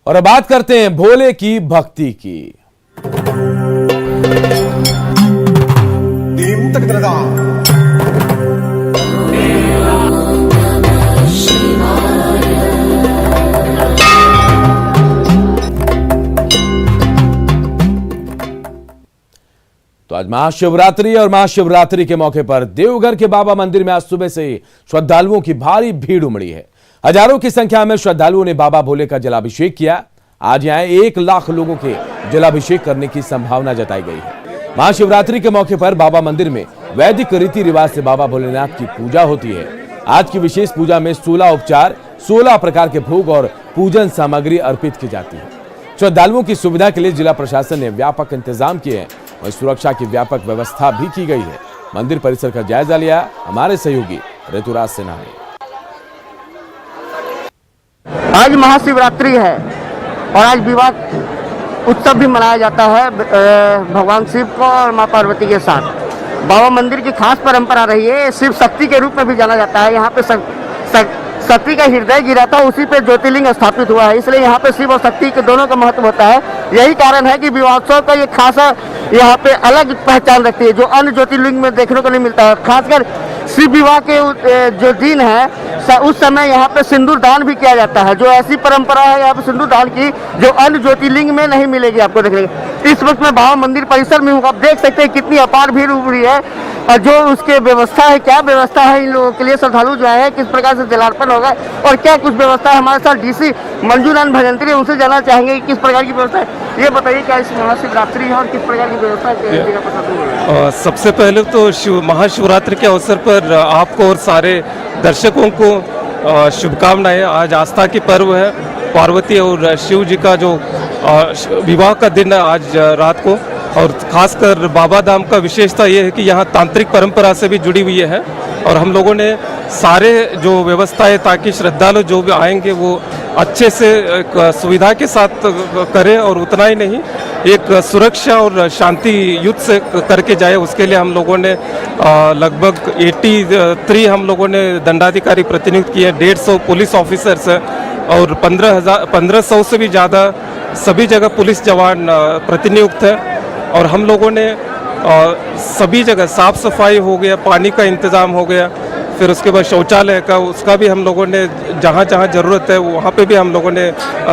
और अब बात करते हैं भोले की भक्ति की। तो आज महाशिवरात्रि और महाशिवरात्रि के मौके पर देवघर के बाबा मंदिर में आज सुबह से ही श्रद्धालुओं की भारी भीड़ उमड़ी है। हजारों की संख्या में श्रद्धालुओं ने बाबा भोले का जलाभिषेक किया। आज यहां 1 लाख लोगों के जलाभिषेक करने की संभावना जताई गई है। महाशिवरात्रि के मौके पर बाबा मंदिर में वैदिक रीति रिवाज से बाबा भोलेनाथ की पूजा होती है। आज की विशेष पूजा में 16 उपचार, 16 प्रकार के भोग और पूजन सामग्री अर्पित की जाती है। श्रद्धालुओं की सुविधा के लिए जिला प्रशासन ने व्यापक इंतजाम किए हैं और सुरक्षा की व्यापक व्यवस्था भी की गई है। मंदिर परिसर का जायजा लिया हमारे सहयोगी ऋतुराज सिन्हा ने। आज महाशिवरात्रि है और आज विवाह उत्सव भी मनाया जाता है भगवान शिव को और मां पार्वती के साथ। बाबा मंदिर की खास परंपरा रही है, शिव शक्ति के रूप में भी जाना जाता है। यहाँ पे शक्ति का हृदय गिरा था, उसी पे ज्योतिर्लिंग स्थापित हुआ है, इसलिए यहाँ पे शिव और शक्ति के दोनों का महत्व होता है। यही कारण है कि विवाहोत्सव का ये खासा यहाँ पे अलग पहचान रखती है, जो अन्य ज्योतिर्लिंग में देखने को नहीं मिलता है। खासकर शिव विवाह के जो दिन है उस समय यहाँ पे सिंदूर दान भी किया जाता है, जो ऐसी परंपरा है यहाँ पे सिंदूर दान की जो अन्य ज्योतिर्लिंग में नहीं मिलेगी आपको देखने को। इस वक्त मैं बाबा मंदिर परिसर में हूँ, आप देख सकते हैं कितनी अपार भीड़ उमड़ी है और जो उसके व्यवस्था है, क्या व्यवस्था है इन लोगों के लिए, श्रद्धालु जो है किस प्रकार से जलार्पण होगा और क्या कुछ व्यवस्था है। हमारे साथ डीसी मंजूनाथ भजंत्री, उनसे जानना चाहेंगे किस प्रकार की व्यवस्था है। ये बताइए क्या इस महाशिवरात्रि है और किस प्रकार की व्यवस्था है। सबसे पहले तो महाशिवरात्रि के अवसर पर आपको और सारे दर्शकों को शुभकामनाएं। आज आस्था की पर्व है, पार्वती और शिव जी का जो विवाह का दिन है आज रात को। और खासकर बाबा धाम का विशेषता ये है कि यहाँ तांत्रिक परंपरा से भी जुड़ी हुई है और हम लोगों ने सारे जो व्यवस्था है ताकि श्रद्धालु जो भी आएंगे वो अच्छे से सुविधा के साथ करें और उतना ही नहीं एक सुरक्षा और शांति युद्ध से करके जाए। उसके लिए हम लोगों ने लगभग 83 हम लोगों ने दंडाधिकारी प्रतिनियुक्त किए, 150 पुलिस ऑफिसर्स और 1500 से भी ज़्यादा सभी जगह पुलिस जवान प्रतिनियुक्त है। और हम लोगों ने सभी जगह साफ सफाई हो गया, पानी का इंतज़ाम हो गया, फिर उसके बाद शौचालय का उसका भी हम लोगों ने जहाँ जहाँ ज़रूरत है वहाँ पे भी हम लोगों ने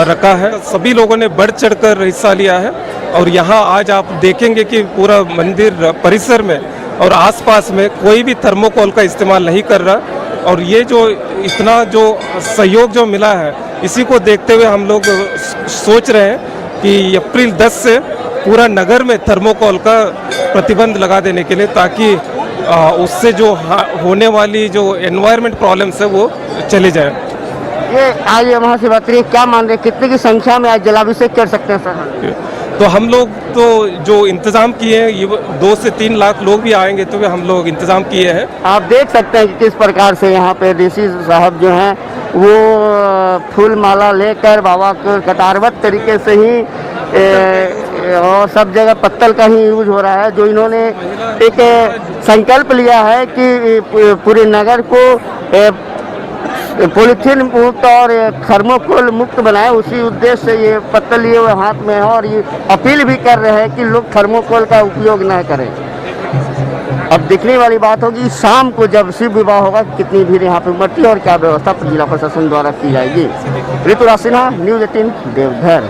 रखा है। सभी लोगों ने बढ़ चढ़कर हिस्सा लिया है और यहाँ आज आप देखेंगे कि पूरा मंदिर परिसर में और आसपास में कोई भी थर्मोकोल का इस्तेमाल नहीं कर रहा। और ये जो इतना जो सहयोग जो मिला है इसी को देखते हुए हम लोग सोच रहे हैं कि अप्रैल 10 से पूरा नगर में थर्मोकोल का प्रतिबंध लगा देने के लिए, ताकि उससे जो होने वाली जो एनवायरनमेंट प्रॉब्लम्स है वो चले जाए। ये आज महाशिवरात्रि क्या मान रहे, कितने की संख्या में आज जलाभिषेक कर सकते हैं सर? तो हम लोग तो जो इंतज़ाम किए हैं ये 2 से 3 लाख लोग भी आएंगे तो हम लोग इंतज़ाम किए हैं। आप देख सकते हैं कि किस प्रकार से यहाँ पे डीसी साहब जो हैं वो फूल माला लेकर बाबा को कतारबद्ध तरीके से ही और सब जगह पत्तल का ही यूज हो रहा है। जो इन्होंने एक संकल्प लिया है कि पूरे नगर को पॉलीथीन मुक्त और थर्मोकोल मुक्त बनाए, उसी उद्देश्य से ये पत्तल लिए हुए हाथ में है और ये अपील भी कर रहे हैं कि लोग थर्मोकोल का उपयोग न करें। अब देखने वाली बात होगी शाम को जब शिव विवाह होगा कितनी भीड़ यहाँ पे उमड़ती है और क्या व्यवस्था जिला प्रशासन द्वारा की जाएगी। ऋतुराज सिन्हा, न्यूज़ 18 देवघर।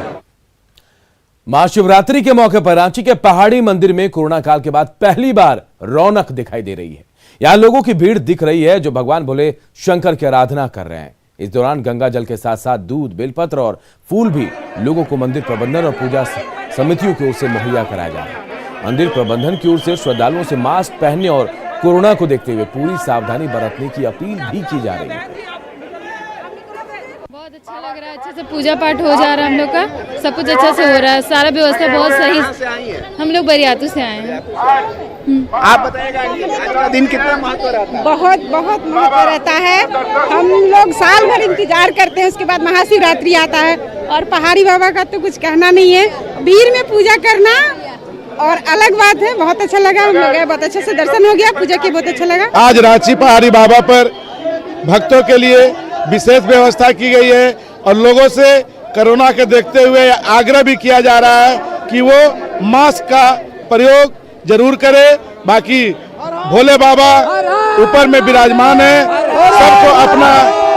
महाशिवरात्रि के मौके पर रांची के पहाड़ी मंदिर में कोरोना काल के बाद पहली बार रौनक दिखाई दे रही है। यहां लोगों की भीड़ दिख रही है जो भगवान भोले शंकर की आराधना कर रहे हैं। इस दौरान गंगा जल के साथ साथ दूध, बेलपत्र और फूल भी लोगों को मंदिर प्रबंधन और पूजा समितियों की ओर से मुहैया कराया जा रहा है। मंदिर प्रबंधन की ओर से श्रद्धालुओं से मास्क पहनने और कोरोना को देखते हुए पूरी सावधानी बरतने की अपील भी की जा रही है। बहुत अच्छा लग रहा है, अच्छे से पूजा पाठ हो जा रहा है, हम लोग का सब कुछ अच्छा से हो रहा है, सारा व्यवस्था बहुत सही। हम लोग बरियातू से आए हैं। आप बताइएगा आज का दिन कितना महत्व रहता है? बहुत बहुत महत्व रहता है। हम लोग साल भर इंतजार करते हैं, उसके बाद महाशिवरात्रि आता है और पहाड़ी बाबा का तो कुछ कहना नहीं है। भीड़ में पूजा करना और अलग बात है, बहुत अच्छा लगा। हम लोग गए, बहुत अच्छे से दर्शन हो गया, पूजा की बहुत अच्छा लगा। आज रांची पहाड़ी बाबा पर भक्तों के लिए विशेष व्यवस्था की गई है और लोगों से कोरोना के देखते हुए आग्रह भी किया जा रहा है कि वो मास्क का प्रयोग जरूर करे। बाकी भोले बाबा ऊपर में विराजमान है, सबको अपना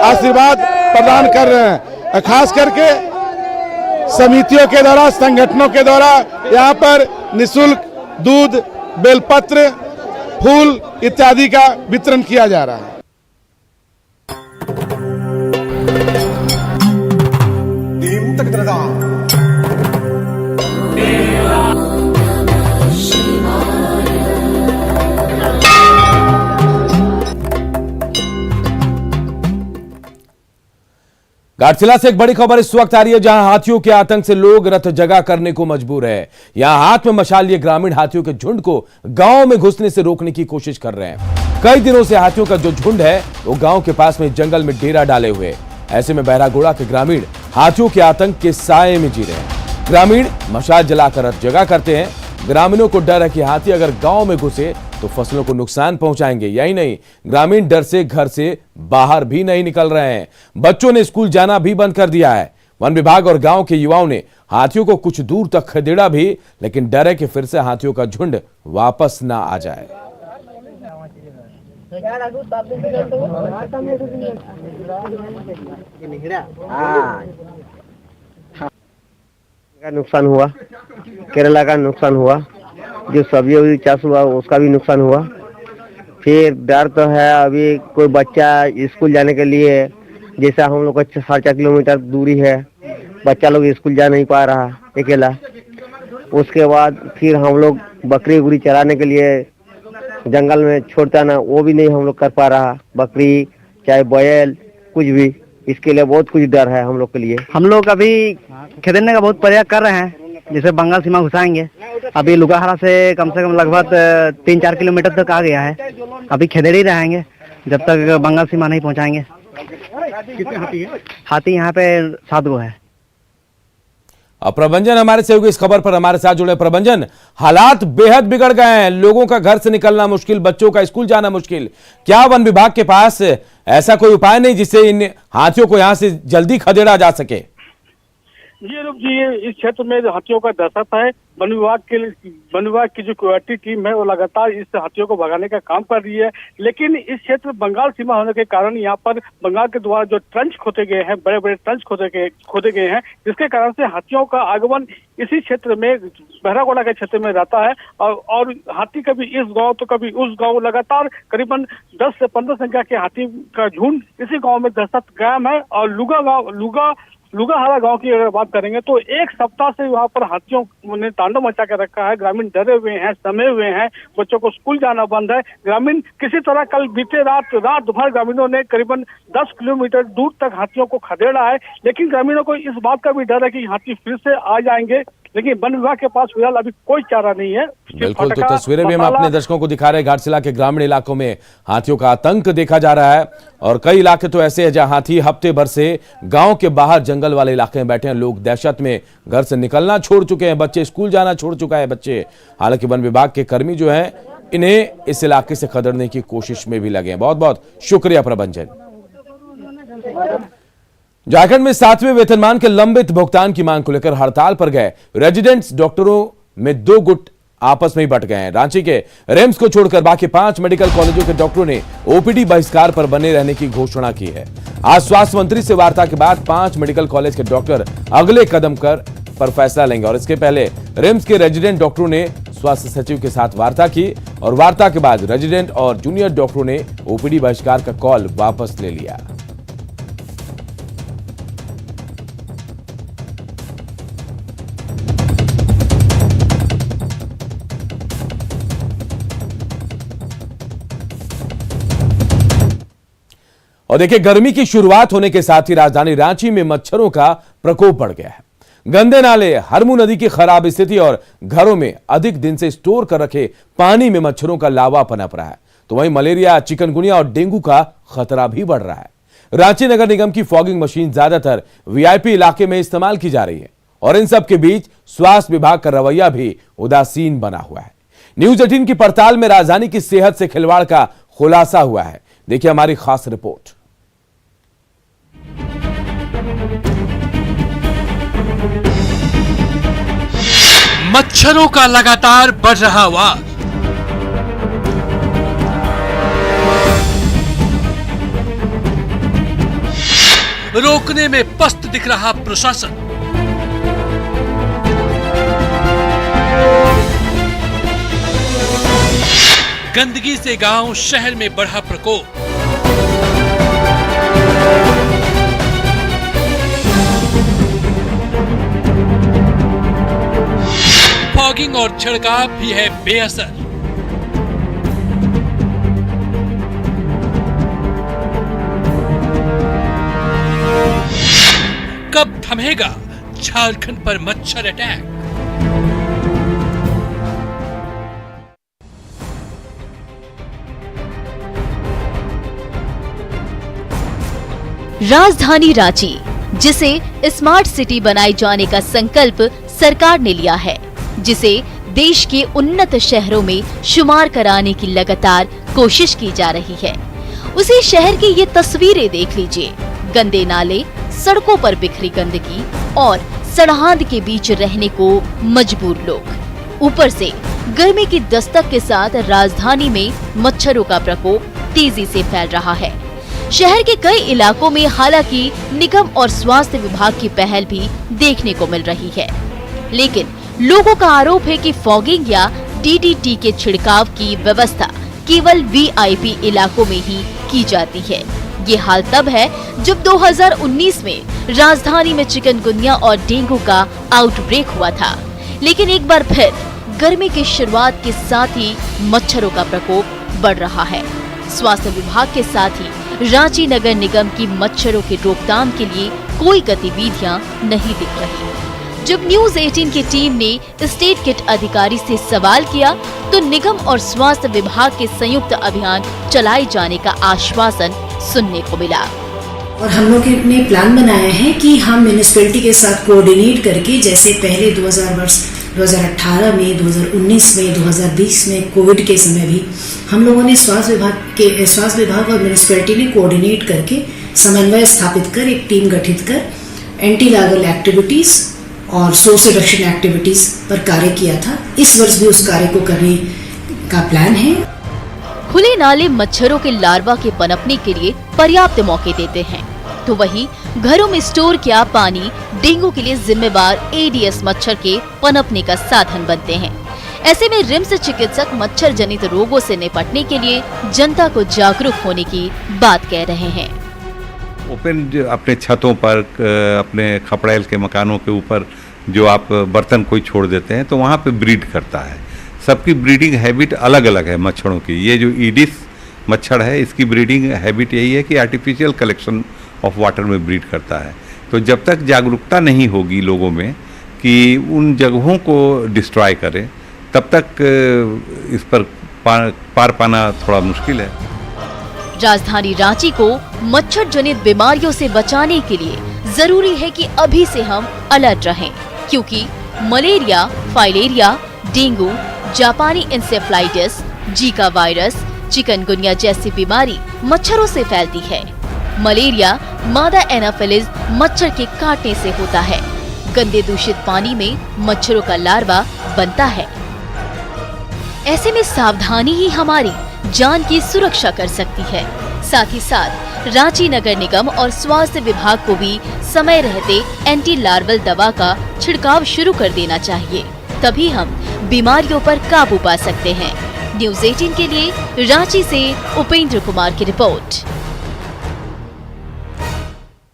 आशीर्वाद प्रदान कर रहे हैं। खास करके समितियों के द्वारा, संगठनों के द्वारा यहाँ पर निःशुल्क दूध, बेलपत्र, फूल इत्यादि का वितरण किया जा रहा है। घाटशिला से एक बड़ी खबर इस वक्त आ रही है, जहां हाथियों के आतंक से लोग रथ जगा करने को मजबूर है। यहां हाथ में मशाल लिए ग्रामीण हाथियों के झुंड को गांव में घुसने से रोकने की कोशिश कर रहे हैं। कई दिनों से हाथियों का जो झुंड है वो गांव के पास में जंगल में डेरा डाले हुए। ऐसे में बहरागोड़ा के ग्रामीण हाथियों के आतंक के साए में जी रहे हैं। ग्रामीण मशाल जलाकर रथ जगा करते हैं। ग्रामीणों को डर है कि हाथी अगर गांव में घुसे तो फसलों को नुकसान पहुंचाएंगे। यही नहीं, ग्रामीण डर से घर से बाहर भी नहीं निकल रहे हैं। बच्चों ने स्कूल जाना भी बंद कर दिया है। वन विभाग और गांव के युवाओं ने हाथियों को कुछ दूर तक खदेड़ा भी, लेकिन डर है कि फिर से हाथियों का झुंड वापस ना आ जाए। का नुकसान हुआ, केरला का नुकसान हुआ, जो सब्जी चाष हुआ उसका भी नुकसान हुआ। फिर डर तो है, अभी कोई बच्चा स्कूल जाने के लिए, जैसा हम लोग का 4.5 किलोमीटर दूरी है, बच्चा लोग स्कूल जा नहीं पा रहा अकेला। उसके बाद फिर हम लोग बकरी उकरी चराने के लिए जंगल में छोड़ता ना, वो भी नहीं हम लोग कर पा रहा। बकरी चाहे बैल कुछ भी, इसके लिए बहुत कुछ डर है हम लोग के लिए। हम लोग अभी खदेड़ने का बहुत प्रयास कर रहे हैं, जैसे बंगाल सीमा घुसाएंगे। अभी लुगाहरा से कम लगभग 3-4 किलोमीटर तक आ गया है। अभी खदेड़ ही रहेंगे जब तक बंगाल सीमा नहीं पहुंचाएंगे। कितने हाथी है? हाथी यहाँ पे 7 गो है। अब प्रबंधन हमारे सहयोगी इस खबर पर हमारे साथ जुड़े। प्रबंधन, हालात बेहद बिगड़ गए हैं, लोगों का घर से निकलना मुश्किल, बच्चों का स्कूल जाना मुश्किल। क्या वन विभाग के पास ऐसा कोई उपाय नहीं जिससे इन हाथियों को यहां से जल्दी खदेड़ा जा सके? जी अरूप जी, इस क्षेत्र में हाथियों का दहशत है। वन विभाग की जो क्वालिटी टीम है वो लगातार इस हाथियों को भगाने का काम कर रही है, लेकिन इस क्षेत्र बंगाल सीमा होने के कारण यहाँ पर बंगाल के द्वारा जो ट्रंच खोदे गए हैं, बड़े बड़े ट्रंच खोदे गए हैं, जिसके कारण से हाथियों का आगमन इसी क्षेत्र में, बहरागोड़ा के क्षेत्र में रहता है। और हाथी कभी इस गांव तो कभी उस गांव, लगातार करीबन 10 से 15 संख्या के हाथी का झुंड इसी गांव में दहशत कायम है। और लुगाहारा गांव की अगर बात करेंगे तो एक सप्ताह से वहां पर हाथियों ने तांडव मचा के रखा है। ग्रामीण डरे हुए हैं, समे हुए हैं, बच्चों को स्कूल जाना बंद है। ग्रामीण किसी तरह कल बीते रात भर ग्रामीणों ने करीबन 10 किलोमीटर दूर तक हाथियों को खदेड़ा है, लेकिन ग्रामीणों को इस बात का भी डर है कि हाथी फिर से आ जाएंगे, लेकिन वन विभाग के पास फिलहाल अभी कोई चारा नहीं है। बिल्कुल, तो तस्वीरें भी हम अपने दर्शकों को दिखा रहे हैं। घाटशिला के ग्रामीण इलाकों में हाथियों का आतंक देखा जा रहा है और कई इलाके तो ऐसे हैं जहां हाथी हफ्ते भर से गांव के बाहर जंगल वाले इलाके में बैठे हैं। लोग दहशत में घर से निकलना छोड़ चुके हैं, बच्चे स्कूल जाना छोड़ चुका है बच्चे। हालांकि वन विभाग के कर्मी जो हैं इन्हें इस इलाके से खदेड़ने की कोशिश में भी लगे हैं। बहुत बहुत शुक्रिया प्रबंधन। झारखंड में 7वें वेतनमान के लंबित भुगतान की मांग को लेकर हड़ताल पर गए रेजिडेंट्स डॉक्टरों में 2 गुट आपस में ही बट गए हैं। रांची के रिम्स को छोड़कर बाकी 5 मेडिकल कॉलेजों के डॉक्टरों ने ओपीडी बहिष्कार पर बने रहने की घोषणा की है। आज स्वास्थ्य मंत्री से वार्ता के बाद 5 मेडिकल कॉलेज के डॉक्टर अगले कदम पर फैसला लेंगे और इसके पहले रिम्स के रेजिडेंट डॉक्टरों ने स्वास्थ्य सचिव के साथ वार्ता की और वार्ता के बाद रेजिडेंट और जूनियर डॉक्टरों ने ओपीडी बहिष्कार का कॉल वापस ले लिया। और देखिए, गर्मी की शुरुआत होने के साथ ही राजधानी रांची में मच्छरों का प्रकोप बढ़ गया है। गंदे नाले, हरमू नदी की खराब स्थिति और घरों में अधिक दिन से स्टोर कर रखे पानी में मच्छरों का लावा पनप रहा है, तो वहीं मलेरिया, चिकनगुनिया और डेंगू का खतरा भी बढ़ रहा है। रांची नगर निगम की फॉगिंग मशीन ज्यादातर वीआईपी इलाके में इस्तेमाल की जा रही है और इन सब के बीच स्वास्थ्य विभाग का रवैया भी उदासीन बना हुआ है। न्यूज 18 की पड़ताल में राजधानी की सेहत से खिलवाड़ का खुलासा हुआ है। देखिए हमारी खास रिपोर्ट। मच्छरों का लगातार बढ़ रहा वार। रोकने में पस्त दिख रहा प्रशासन। गंदगी से गांव शहर में बढ़ा प्रकोप। फॉगिंग और छिड़काव भी है बेअसर। कब थमेगा झारखंड पर मच्छर अटैक? राजधानी रांची, जिसे स्मार्ट सिटी बनाए जाने का संकल्प सरकार ने लिया है, जिसे देश के उन्नत शहरों में शुमार कराने की लगातार कोशिश की जा रही है। उसी शहर की ये तस्वीरें देख लीजिए। गंदे नाले, सड़कों पर बिखरी गंदगी और सड़हांद के बीच रहने को मजबूर लोग। ऊपर से गर्मी की दस्तक के साथ राजधानी में मच्छरों का प्रकोप तेजी से फैल रहा है। शहर के कई इलाकों में हालांकि निगम और स्वास्थ्य विभाग की पहल भी देखने को मिल रही है, लेकिन लोगों का आरोप है कि फॉगिंग या डीडीटी के छिड़काव की व्यवस्था केवल वीआईपी इलाकों में ही की जाती है। ये हाल तब है जब 2019 में राजधानी में चिकनगुनिया और डेंगू का आउटब्रेक हुआ था, लेकिन एक बार फिर गर्मी की शुरुआत के साथ ही मच्छरों का प्रकोप बढ़ रहा है। स्वास्थ्य विभाग के साथ ही रांची नगर निगम की मच्छरों की रोकथाम के लिए कोई गतिविधियां नहीं दिख रही। जब न्यूज 18 की टीम ने स्टेट किट अधिकारी से सवाल किया तो निगम और स्वास्थ्य विभाग के संयुक्त अभियान चलाए जाने का आश्वासन सुनने को मिला। और हम लोग ने प्लान बनाया है कि हम म्यूनिसिपैलिटी के साथ कोऑर्डिनेट करके, जैसे पहले 2018 में, 2019 में, 2020 में कोविड के समय भी हम लोगों ने स्वास्थ्य विभाग और म्यूनिसिपैलिटी ने कोऑर्डिनेट करके समन्वय स्थापित कर एक टीम गठित कर एंटी लार्वल एक्टिविटीज और सोर्स रिडक्शन एक्टिविटीज पर कार्य किया था। इस वर्ष भी उस कार्य को करने का प्लान है। खुले नाले मच्छरों के लार्वा के पनपने के लिए पर्याप्त मौके देते हैं, तो वहीं घरों में स्टोर किया पानी डेंगू के लिए जिम्मेवार एडिस मच्छर के पनपने का साधन बनते हैं। ऐसे में रिम्स चिकित्सक मच्छर जनित रोगों से निपटने के लिए जनता को जागरूक होने की बात कह रहे हैं। ओपन अपने छतों पर, अपने खपड़ेल के मकानों के ऊपर जो आप बर्तन कोई छोड़ देते हैं तो वहाँ पे ब्रीड करता है। सबकी ब्रीडिंग हैबिट अलग अलग है मच्छरों की। ये जो ईडिस मच्छर है, इसकी ब्रीडिंग हैबिट यही है कि आर्टिफिशियल कलेक्शन ऑफ वाटर में ब्रीड करता है। तो जब तक जागरूकता नहीं होगी लोगों में कि उन जगहों को डिस्ट्रॉय करें, तब तक इस पर पार पाना थोड़ा मुश्किल है। राजधानी रांची को मच्छर जनित बीमारियों से बचाने के लिए जरूरी है कि अभी से हम अलर्ट रहें, क्योंकि मलेरिया, फाइलेरिया, डेंगू, जापानी इंसेफ्लाइटिस, जीका वायरस, चिकनगुनिया जैसी बीमारी मच्छरों से फैलती है। मलेरिया मादा एनाफिलिस मच्छर के काटने से होता है। गंदे दूषित पानी में मच्छरों का लार्वा बनता है। ऐसे में सावधानी ही हमारी जान की सुरक्षा कर सकती है। साथ ही साथ रांची नगर निगम और स्वास्थ्य विभाग को भी समय रहते एंटी लार्वल दवा का छिड़काव शुरू कर देना चाहिए, तभी हम बीमारियों पर काबू पा सकते हैं। न्यूज 18 के लिए रांची से उपेंद्र कुमार की रिपोर्ट।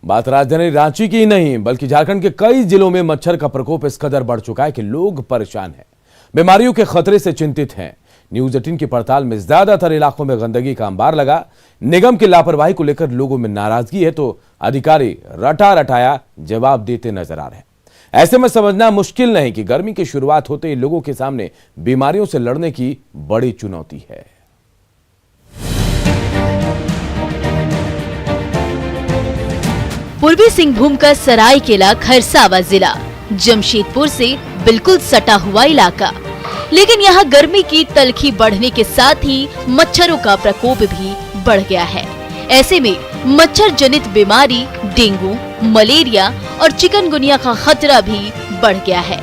बात राजधानी रांची की नहीं बल्कि झारखंड के कई जिलों में मच्छर का प्रकोप इस कदर बढ़ चुका है कि लोग परेशान हैं, बीमारियों के खतरे से चिंतित हैं। न्यूज 18 की पड़ताल में ज्यादातर इलाकों में गंदगी का अंबार लगा। निगम की लापरवाही को लेकर लोगों में नाराजगी है तो अधिकारी रटा रटाया जवाब देते नजर आ रहे हैं। ऐसे में समझना मुश्किल नहीं कि गर्मी की शुरुआत होते ही लोगों के सामने बीमारियों से लड़ने की बड़ी चुनौती है। पूर्वी सिंहभूम का सरायकेला खरसावा जिला जमशेदपुर से बिल्कुल सटा हुआ इलाका, लेकिन यहाँ गर्मी की तलखी बढ़ने के साथ ही मच्छरों का प्रकोप भी बढ़ गया है। ऐसे में मच्छर जनित बीमारी डेंगू, मलेरिया और चिकनगुनिया का खतरा भी बढ़ गया है।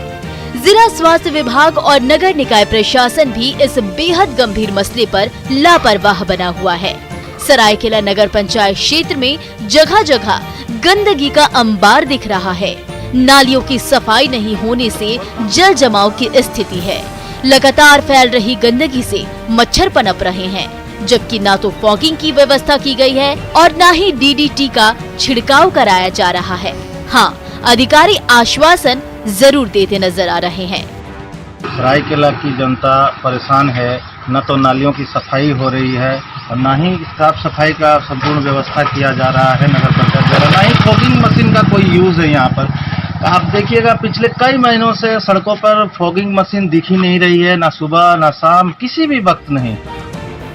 जिला स्वास्थ्य विभाग और नगर निकाय प्रशासन भी इस बेहद गंभीर मसले पर लापरवाह बना हुआ है। सरायकेला नगर पंचायत क्षेत्र में जगह जगह गंदगी का अंबार दिख रहा है। नालियों की सफाई नहीं होने से जल जमाव की स्थिति है। लगातार फैल रही गंदगी से मच्छर पनप रहे हैं, जबकि ना तो फॉगिंग की व्यवस्था की गई है और ना ही DDT का छिड़काव कराया जा रहा है। हाँ, अधिकारी आश्वासन जरूर देते नजर आ रहे हैं। सरायकेला की जनता परेशान है, न तो नालियों की सफाई हो रही है और न ही साफ सफाई का संपूर्ण व्यवस्था किया जा रहा है नगर पंचायत द्वारा, न ही फॉगिंग मशीन का कोई यूज है यहाँ पर। आप देखिएगा पिछले कई महीनों से सड़कों पर फॉगिंग मशीन दिख ही नहीं रही है, न सुबह न शाम, किसी भी वक्त नहीं।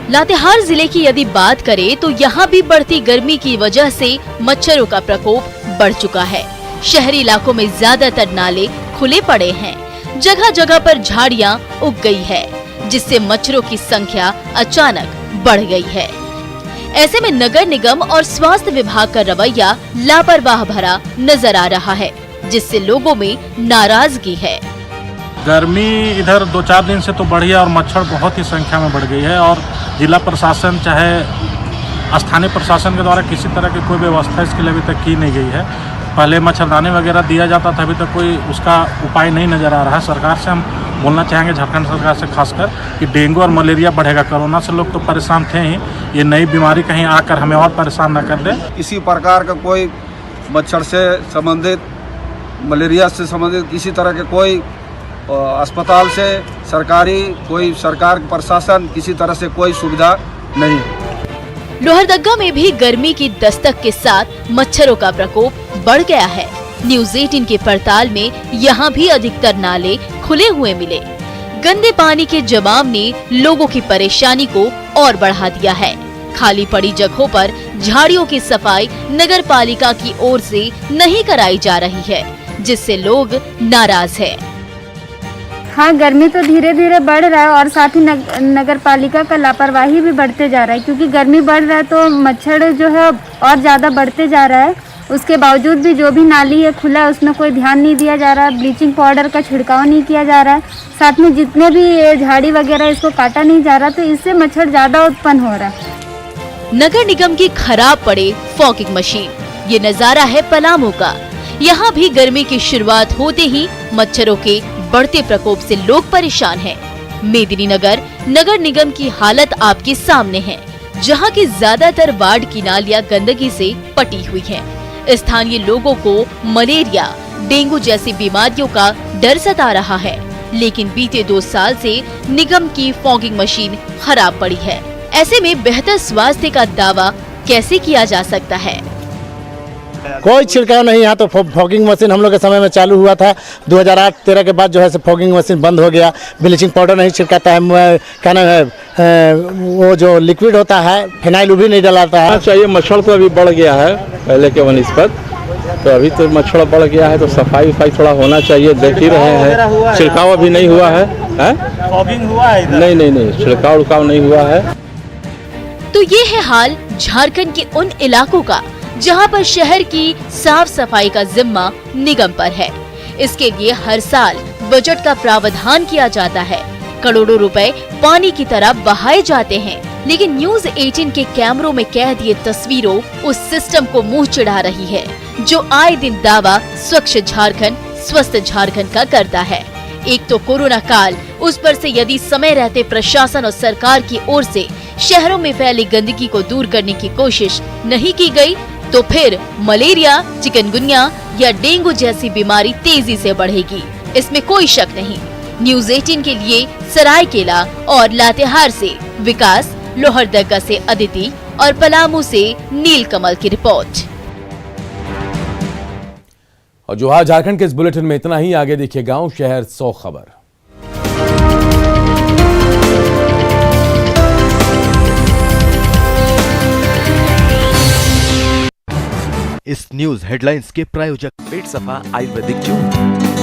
लातेहार जिले की यदि बात करें तो यहाँ भी बढ़ती गर्मी की वजह से मच्छरों का प्रकोप बढ़ चुका है। शहरी इलाकों में ज्यादातर नाले खुले पड़े हैं, जगह जगह पर झाड़ियाँ उग गई है, जिससे मच्छरों की संख्या अचानक बढ़ गई है। ऐसे में नगर निगम और स्वास्थ्य विभाग का रवैया लापरवाह भरा नजर आ रहा है, जिससे लोगों में नाराजगी है। गर्मी इधर 2-4 दिन से तो बढ़ी है और मच्छर बहुत ही संख्या में बढ़ गई है और जिला प्रशासन चाहे स्थानीय प्रशासन के द्वारा किसी तरह की कोई व्यवस्था इसके लिए अभी तक की नहीं गई है। पहले मच्छरदानी वगैरह दिया जाता था, अभी तक कोई उसका उपाय नहीं नज़र आ रहा है। सरकार से हम बोलना चाहेंगे, झारखंड सरकार से खासकर, कि डेंगू और मलेरिया बढ़ेगा। कोरोना से लोग तो परेशान थे ही, ये नई बीमारी कहीं आकर हमें और परेशान न कर दे। किसी प्रकार का कोई मच्छर से संबंधित, मलेरिया से संबंधित किसी तरह के कोई अस्पताल से सरकारी, कोई सरकार प्रशासन किसी तरह से कोई सुविधा नहीं। लोहरदगा में भी गर्मी की दस्तक के साथ मच्छरों का प्रकोप बढ़ गया है। न्यूज़ 18 के पड़ताल में यहाँ भी अधिकतर नाले खुले हुए मिले। गंदे पानी के जमाव ने लोगों की परेशानी को और बढ़ा दिया है। खाली पड़ी जगहों पर झाड़ियों की सफाई नगर पालिका की ओर से नहीं कराई जा रही है, जिससे लोग नाराज हैं। हाँ, गर्मी तो धीरे धीरे बढ़ रहा है और साथ ही नगर पालिका का लापरवाही भी बढ़ते जा रहा है, क्योंकि गर्मी बढ़ रहा है तो मच्छर जो है और ज़्यादा बढ़ते जा रहा है। उसके बावजूद भी जो भी नाली है खुला है, उसमें कोई ध्यान नहीं दिया जा रहा है। ब्लीचिंग पाउडर का छिड़काव नहीं किया जा रहा है। साथ में जितने भी झाड़ी वगैरह इसको काटा नहीं जा रहा, तो इससे मच्छर ज़्यादा उत्पन्न हो रहा है। नगर निगम की खराब पड़े फॉगिंग मशीन, ये नजारा है पलामू का। यहाँ भी गर्मी की शुरुआत होते ही मच्छरों के बढ़ते प्रकोप से लोग परेशान हैं। मेदिनीनगर नगर निगम की हालत आपके सामने है, जहाँ की ज्यादातर वार्ड की नालियाँ गंदगी से पटी हुई हैं। स्थानीय लोगों को मलेरिया, डेंगू जैसी बीमारियों का डर सता रहा है, लेकिन बीते 2 साल से निगम की फॉगिंग मशीन खराब पड़ी है। ऐसे में बेहतर स्वास्थ्य का दावा कैसे किया जा सकता है? कोई छिड़काव नहीं। यहाँ तो फॉगिंग मशीन हम लोग के समय में चालू हुआ था। 2008-13 के बाद जो है फॉगिंग मशीन बंद हो गया। ब्लीचिंग पाउडर नहीं छिड़काता है, क्या नाम है, वो जो लिक्विड होता है फिनाइल भी नहीं डलाता है। चाहिए मच्छर तो अभी बढ़ गया है पहले के निस्बत, तो अभी तो मच्छर बढ़ गया है, तो सफाई थोड़ा होना चाहिए। देख ही रहे हैं, छिड़काव अभी नहीं हुआ है। फॉगिंग हुआ है? नहीं, छिड़काव नहीं हुआ है। तो ये है हाल झारखंड के उन इलाकों का जहां पर शहर की साफ सफाई का जिम्मा निगम पर है। इसके लिए हर साल बजट का प्रावधान किया जाता है। करोड़ों रुपए पानी की तरह बहाए जाते हैं, लेकिन न्यूज़ 18 के कैमरों में कैद ये तस्वीरों उस सिस्टम को मुंह चिढ़ा रही है, जो आए दिन दावा स्वच्छ झारखंड, स्वस्थ झारखंड का करता है। एक तो कोरोना काल, उस पर से यदि समय रहते प्रशासन और सरकार की ओर से शहरों में फैली गंदगी को दूर करने की कोशिश नहीं की गई, तो फिर मलेरिया, चिकनगुनिया या डेंगू जैसी बीमारी तेजी से बढ़ेगी, इसमें कोई शक नहीं। न्यूज़ 18 के लिए सरायकेला और लातेहार से विकास, लोहरदगा से अदिति और पलामू से नीलकमल की रिपोर्ट। और जो आज झारखंड के इस बुलेटिन में इतना ही। आगे देखिए गांव शहर 100 खबर। इस न्यूज हेडलाइंस के प्रायोजक पेट सफा आयुर्वेदिक जून।